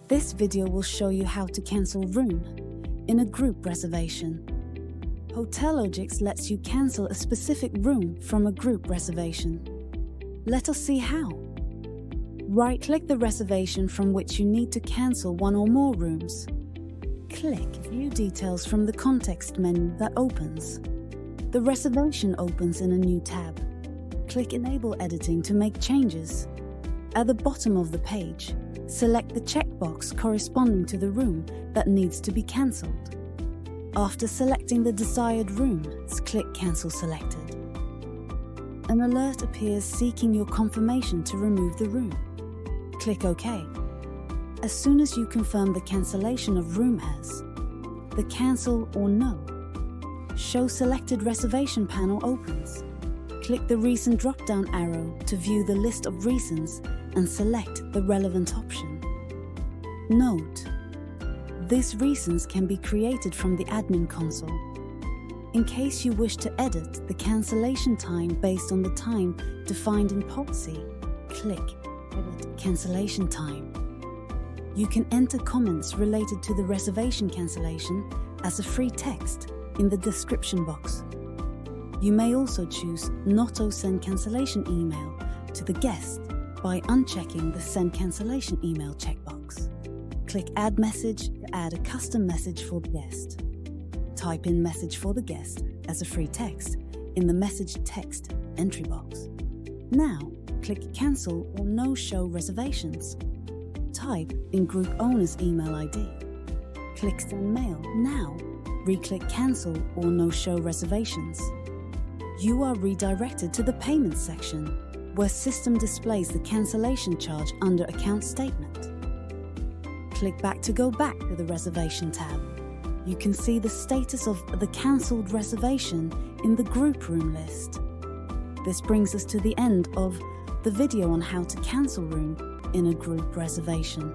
This video will show you how to cancel room in a group reservation. Hotelogix lets you cancel a specific room from a group reservation. Let us see how. Right-click the reservation from which you need to cancel one or more rooms. Click View Details from the context menu that opens. The reservation opens in a new tab. Click Enable Editing to make changes. At the bottom of the page, select the checkbox corresponding to the room that needs to be cancelled. After selecting the desired room, click Cancel Selected. An alert appears seeking your confirmation to remove the room. Click OK. As soon as you confirm the cancellation of room as, the Cancel or No Show Selected Reservation panel opens. Click the Recent drop-down arrow to view the list of reasons and select the relevant option. Note: these reasons can be created from the admin console. In case you wish to edit the cancellation time based on the time defined in policy, click Edit Cancellation Time. You can enter comments related to the reservation cancellation as a free text in the description box. You may also choose not to send cancellation email to the guest by unchecking the Send Cancellation Email checkbox. Click Add Message to add a custom message for the guest. Type in Message for the guest as a free text in the Message Text entry box. Now, click Cancel or No Show Reservations. Type in Group Owner's email ID. Click Send Mail. Now, re-click Cancel or No Show Reservations. You are redirected to the Payments section, where System displays the cancellation charge under Account Statement. Click back to go back to the Reservation tab. You can see the status of the cancelled reservation in the group room list. This brings us to the end of the video on how to cancel room in a group reservation.